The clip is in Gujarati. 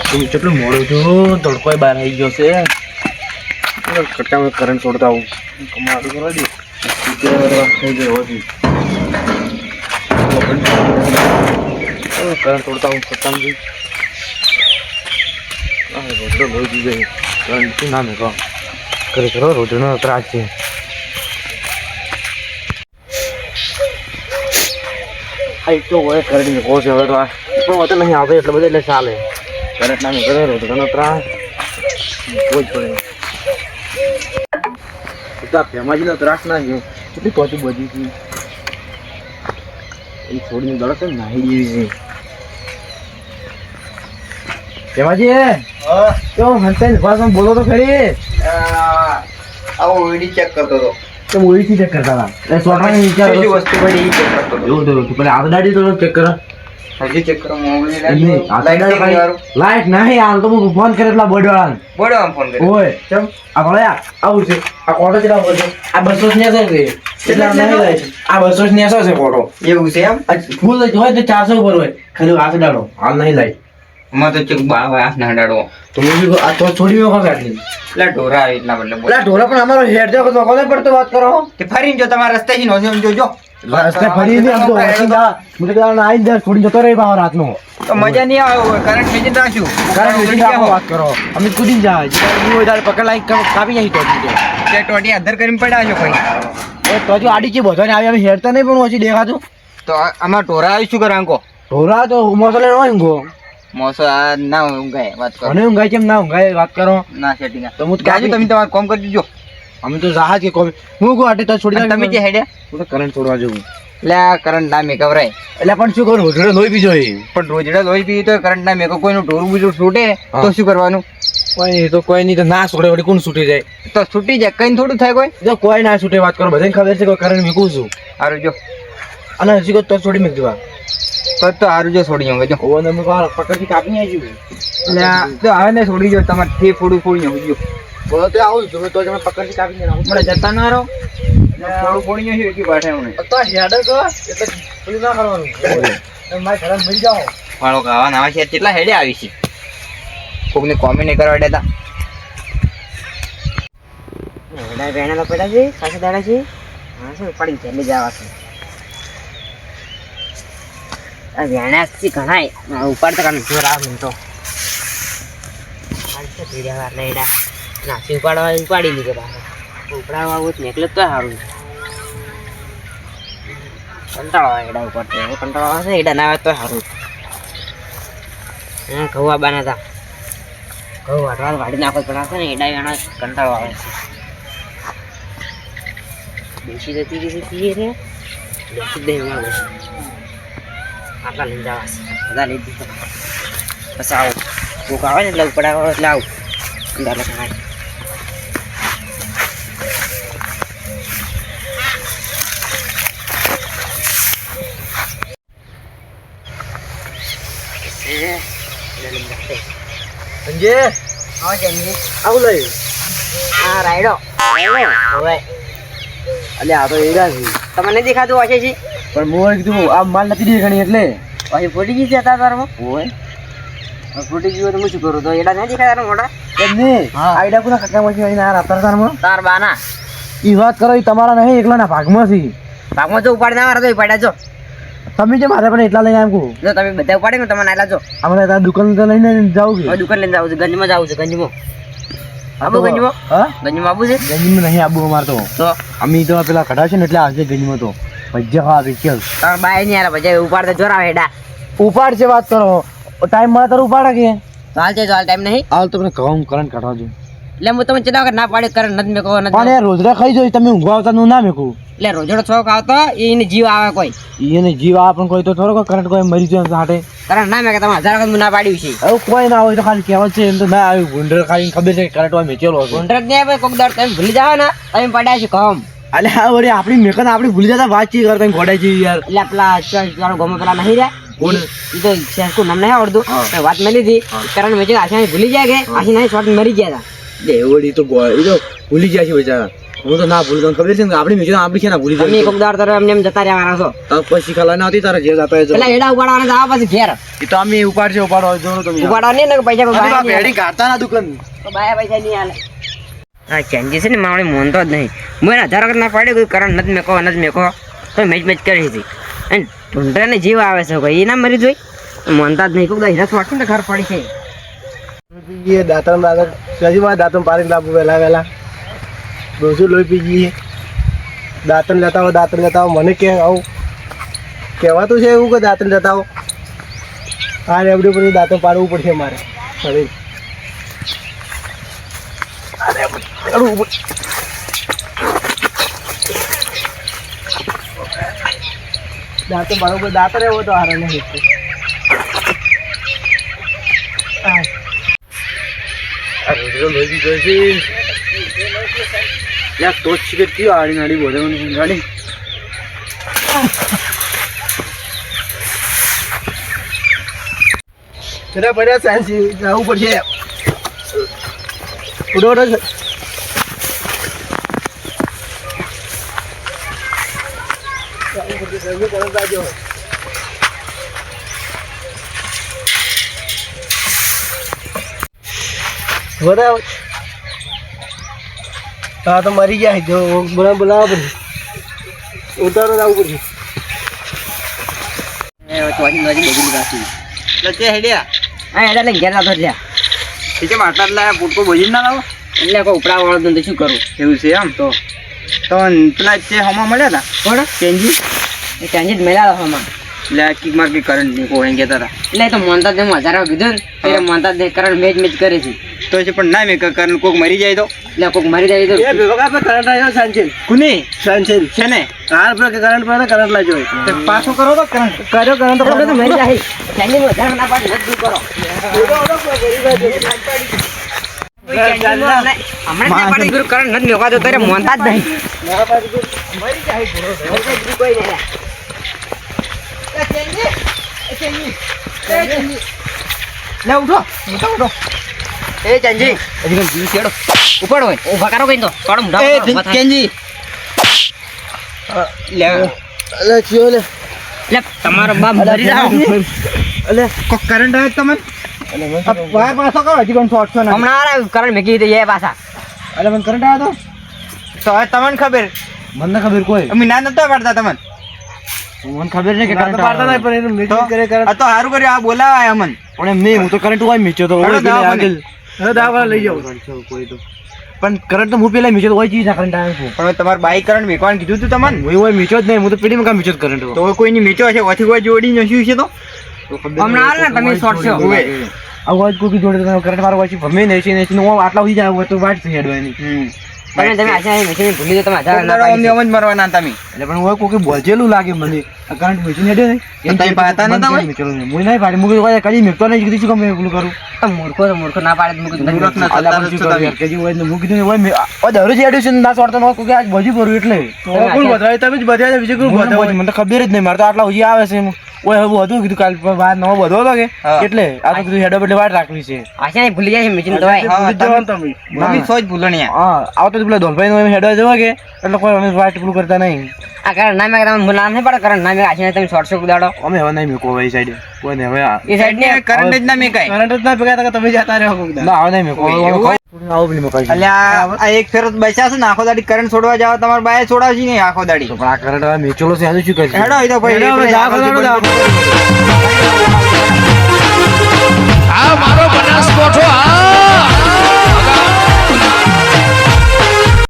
કેટલું મોડું છું, તડકો બહાર આવી ગયો છે. કટ્ટામાં કરંટ છોડતા આવું મારું કરવા દે થઈ ગયો હતી. કરંટ છોડતા હું કટ્ટામાં જઈ રોજડો લોહી દીધો. કરંટ શું નામ કહો ખરેખર રોજડોનો ત્રાસ છે. એક તો હોય કરંટ કહો છે હવે તો આ પણ તો નહીં આવે એટલે બધે એટલે ચાલે. કરંટ નામ કરે રોજડોનો ત્રાસ બહુ જ પડે. ફેમાજીનો ત્રાસ ના છે કેટલી પહોંચી બધી હતી એ છોડીને દડક નાહી જેવી છે. ફેમાજી તો હંસાઈ ભાષામાં બોલો તો ખરી. આવો ઓઈડી ચેક કરતો હતો. તો ઓઈડી ચેક કરતા હતા સોટાની વિચાર વસ્તુ પડી એ ચેક કરતો હતો. એવું તો પેલા આ દાડી તો ચેક કરો. હજી ચેક કરો મોબાઈલ લાઈટ નહીં હાલ તો હું ફોન કરે પેલા બોડવાળાને. બોડવામાં ફોન કર્યો. ઓય કેમ આ ભલે આવું છે આ કોટો કેટલા બોલ છે આ 200 છે કેટલા નહીં લાય આ 200 છે કોટો એવું છે એમ. ફૂલ હોય તો 400 ઉપર હોય ખાલી હાથ ડાળો હાલ નહીં લાય. માં તો ચેક બાળવા હાથ ના હડાડો. તો હું આ તો છોડી મેં કાઢી એટલે ઢોરા આવે એટલા બદલે પેલા ઢોરા પણ અમારો હેડ જો તો કોને પડતો વાત કરો. તે ફરીને જો તમારા રસ્તે થી નો જોજો. રસ્તે ફરી ને આમ તો મને કહેવાનું આઈ જ છોડી જતો રહી બાર રાતનો તો મજા નહીં આવે. કરંટ ખેંચી નાખ્યું. કારણ કે વાત કરો અમે કૂદી જાય જે હોય તારે પકડ લાઈ કાપી જાય તો તે ટોટી અધર કરીને પડ્યા છો કોઈ. એ તો જો આડી છે બધાને આવી અમે હેડતા નહીં પણ ઓછી દેખાતું. તો આમાં ઢોરા આવી શું કરાંકો. ઢોરા તો મોસલે નો ઊંઘો મોસો આ ના ઊંઘાય વાત કરો. મને ઊંઘાય કેમ ના ઊંઘાય વાત કરો ના સેટિંગ તો હું કાજુ તમે તમારું કામ કરી દીજો. અમે તો જહાજ કે કોમ હું કો આટે તો છોડી તમે જે હેડે હું તો કરંટ છોડવા જવું એટલે આ કરંટ ના મેં કવરાય. એટલે પણ શું કરું રોજડે લોહી પીજો એ પણ રોજડા લોહી પી તો કરંટ ના મેં કોઈનું ઢોરું બીજું છૂટે તો શું કરવાનું. કોઈ તો કોઈ નહીં તો ના છોડે વળી કોણ છૂટી જાય તો છૂટી જાય કઈ થોડું થાય કોઈ. જો કોઈ ના છૂટે વાત કરો બધાને ખબર છે કે કરંટ મીકું છું સારું જો અને હજી કોઈ તો છોડી મૂકી દેવા તો સારું જો છોડી જાઉં જો ઓને મેં પકડથી કાપી આવી ગયું એટલે આ તો હવે ને છોડી જો તમારે થી ફોડું ફોડી જાઉં જો બોલો તો આવું તમે તો તમે પકડથી કાપી દેવા મને જતા ના રહો ફોડું ફોડી જાઉં એટલી પાઠે હું તો હેડ તો એટલે પેલું ના કરવાનું મારે ઘરે મરી જાઓ ફાળો ખાવા ના છે કેટલા હેડે આવી છે કોકને કોમેન્ટ નહીં કરવા દેતા. એડા વેણા પડ્યા છે ખાસા દાડા છે હા છે પડી ચાલી જવા છે આ વેણા છે ઘણા ઉપાડતા કામ જોર આવે તો પાડશે ધીરે વાર લેડા નાસી ઉપાડી લીધો ઉપડાવા આવું ને એટલે તો સારું કંટાળો આવે એડા ઉપર કંટાળો આવે એડા ના આવે તો સારું. હા ઘઉં આબાના હતા ઘઉં વાટવા વાડી નાખો પડે ને એડા વેણા કંટાળો આવે છે. બેસી જતી રહી રે બેસી દે એમાં આટલા લઈ જવા છે બધા લઈ દીધા પછી આવું ભૂખ આવે ને એટલે ઉપડાવો એટલે આવું અંદર લખાય. સંજય હા જમી આવું લઈ હા રાયડો હવે એટલે આ તો એડા છે તમને દેખાતું હશે છે પણ મોર કીધું આ માલ નથી દેખાણી એટલે પછી ફૂટી ગઈ છે તારમાં હોય ફૂટી ગયું તો હું શું કરું તો એડા નહીં દેખાય તારા મોટા એમ નહીં આઈડા પૂરા ખટકામાં છે આ રાતરતારમાં તાર બાના ઈ વાત કરો ઈ તમારા નહીં એકલાના ભાગમાં છે. ભાગમાં જો ઉપાડી ના મારા તો ઉપાડ્યા જો તમે જે મારે પણ એટલા લઈને આમ કહું જો તમે બધા ઉપાડે ને તમે નાલા જો આપણે તારા દુકાન તો લઈને જાવ હવે દુકાન લઈને જાવું છે ગંજમાં જાવું છે ગંજમાં આબુ ગંજમાં હા ગંજમાં આબુ છે ગંજમાં નહીં આબુ અમાર તો અમે તો પેલા કઢા છે ને એટલે આવશે ગંજમાં તો ભજ્યા ખાવા પીછે તાર બાય નહીં યાર ભજે ઉપાડતા જોર આવે હેડા ઉપાડ છે વાત કરો ટાઈમ મળે તારું ઉપાડે કે ચાલ છે ચાલ ટાઈમ નહીં હાલ તો મને કહું કરંટ કાઢવા જો એટલે હું તમે ચેડા વખત ના પાડે કર નથી મેં કહો પણ નથી યાર રોજડા ખાઈ જોઈ તમે ઊંઘવા આવતા નું ના મેકું એટલે રોજડો છોક આવતો એને જીવ આવે કોઈ એને જીવ આ પણ કોઈ તો થોડો કોઈ કરંટ કોઈ મરી જાય હાટે કારણ ના મેં કે તમે 1000 વખત ના પાડ્યું છે હવે કોઈ ના હોય તો ખાલી કહેવત છે એમ તો ના આવ્યું ગુંડર ખાઈને ખબર છે કે કરંટ હોય મેચેલો હશે કોન્ટ્રાક્ટ નહીં આવે કોક દર તમે ભૂલી જાવ ને તમે પડ્યા છે કમ અલે હા વળી આપણી મેકન આપણી ભૂલી જતા વાતચીત કરતા ગોડાઈ છે યાર એટલે પેલા ચાલો ગમે પેલા નહીં રહ્યા કોણ એ તો શેરકું નામ નહીં આવડતું વાત મળી હતી કારણ મેં આશા ભૂલી જાય કે આશી નહીં શોર્ટ મરી ગયા હતા એ વળી તો એ તો ભૂલી ગયા છે બિચારા હું તો ના ભૂલું, તને ખબર છે ને આપણી મિશન આપણી છે ને ભૂલી તમે જાય કોક દાડ તારે એમને એમ જતા રહેવાના છો પછી ખાલા ના હતી તારે જે જતા એટલે હેડા ઉપાડવાના જાવ પછી ઘેર એ તો અમે ઉપાડશે ઉપાડો જોડો તમે ઉપાડવા નહીં ને કે પૈસા કોઈ અરે બાપ, બાયા નહીં હેડી કાઢતા ના દુકાન તો બાયા પૈસા નહીં હાલે આ ચેન્જીસ છે ને માવડે મોનતો જ નહીં હું એને 1000 વખત ના પાડ્યું કોઈ કરણ નથી મેકો તો મેચ કરી હતી અને ઢૂંઢરાને જીવ આવે છે કોઈ એ ના મરી જોઈ મોનતા જ નહીં કોક હીરા છોડશે ને ઘર પડી છે ये दातन दातन सजी बात दातन पारी लाभ वेला वेला रोजू लोई पी गई दातन लेता हो મને કે આવું કહેવાતું છે એવું કે દાતન લેતા હો આ રેવડી પર દાતન પાડવું પડશે મારે શરીર દાતન પાડવું દાતન એવો તો હારે નહીં પડ્યા સાયન્સ જવું પડશે ઉડો બરાબર હા તો મરી ગયા જો બોલાવવા પડશે ઉતારો જવું પડશે પૂટકો ભોજી ના લાવો એટલે કોઈ ઉપડા વાળો ધંધો શું કરું એવું છે એમ તો પેલા છે હમા મળ્યા હતા કોણ ચેન્જી એ ચેન્જીસ મેળા હમણાં એટલે કિક માર કે કરંટ ની કોઈ કહેતા હતા એટલે એ તો મોનતા જ 1000 કીધું ને ત્યારે મોનતા જ કરણ મેચ કરે છે તો છે પણ ના મેં કરંટ કોક મરી જાય તો એટલે કોક મરી જાય તો કરંટ આવ્યો સાંજે કુની સાંજે છે ને હાર પર કરંટ પર કરંટ લાજો તો પાછો કરો તો કરંટ કર્યો કરંટ આપણે તો મરી જાય ચેન્જીસ 1000 ના પાડી નથી કરો હમણાં પાડી ગુરુ કરણ નથી મેકા તો ત્યારે મોનતા જ નહીં કોઈ નહીં લે ઉઠો એ ચેન્જી હજી જીવ છેડો ઉપાડો હોય ઉભા કરો કઈ તો કાઢો મુઢા એ ચેન્જી લે અલે ચિયો લે લે તમારો બાપ મરી જાવ અલે કોક કરંટ આવે તમને વાયર પાછો કરો હજી કોણ શોર્ટ છો ને હમણાં આ કરણ મેકી દે એ પાછા અલે મને કરંટ આવ્યો તો હવે તમને ખબર મને ખબર કોઈ અમે ના નતા પાડતા તમને મને ખબર નહીં કે કરંટ પાડતા નહીં પણ એનું મીટિંગ કરે આ તો સારું કર્યું આ બોલાવાય અમન પણ એમ નહીં હું તો કરંટ હોય મીચ્યો તો હેડો દાવા દાવા લઈ જાવ કોઈ તો પણ કરંટ તો હું પેલા મીચ્યો તો હોય ચીજ કરંટ આવ્યો છું પણ તમારે બાઈક કરંટ મેકવાનું કીધું તું તમને હું હોય મીચ્યો જ નહીં હું તો પેઢીમાં કામ મીચ્યો કરંટ તો કોઈની મીચો હશે ઓથી કોઈ જોડી નસ્યું છે તો હમણાં હાલ ને તમે શોર્ટ છો અવાજ કોઈ જોડે કરંટ મારો હોય છે ભમે નહીં છે નહીં હું આટલા સુધી જાય તો વાટ છે હેડવાની તમે આજે મશીન ભૂલી દો તમે 1000 ના અમને પાડી અમજ મરવાના તમે એટલે પણ હોય કોઈ બોજેલું લાગે મને કરંટ મશીન હેડે નહીં તમે પાતા નતા હોય? હું નહીં પાડી મુકે કોઈ કદી મેકતો નહીં કીધું શું કામ પેલું કરું તો મૂર્ખો ના પાડે મૂકી મૂર્ખ ના અલા પણ શું કરું યાર કે હોય ને મૂકી દઉં હોય દરરોજ એડિશન ના સોડતો ન કોઈ આજ ભજી ભરું એટલે કોણ બધાય તમે જ બધા બીજું કોઈ બધા મને તો ખબર જ નહીં મારે તો આટલા સુધી આવે છે ઓય હવે હતું કીધું કાલ બાર નવો બધો હતો કે એટલે આ તો કીધું હેડો એટલે વાટ રાખવી છે આશા નહીં ભૂલી જાય છે મશીન તો ભાઈ મમ્મી સોચ ભૂલણિયા હા આવતો પેલા ધોલભાઈ નો હેડો જવા કે એટલે કોઈ અમે વાટ પેલું કરતા નહીં આ કારણ ના મેં તમે નામ નહીં પડે કારણ ના મેં આશા તમે શોર્ટ શોક દાડો અમે હવે નહીં મેકો ભાઈ સાઈડ કોઈ નહીં હવે એ સાઈડ ને કરંટ જ ના મેકાય કરંટ જ ના ભેગા તમે જતા રહો ના હવે નહીં મેકો આવું પેલી મકાઈ અલ્યા આ એક ફેરત બચ્યા છે ને આખો દાડી કરંટ છોડવા જાવ તમારે બાય છોડાવજી નહીં આખો દાડી પણ આ કરંટ હવે મેચોલો છે હજુ શું કરશે હેડો એ તો ભાઈ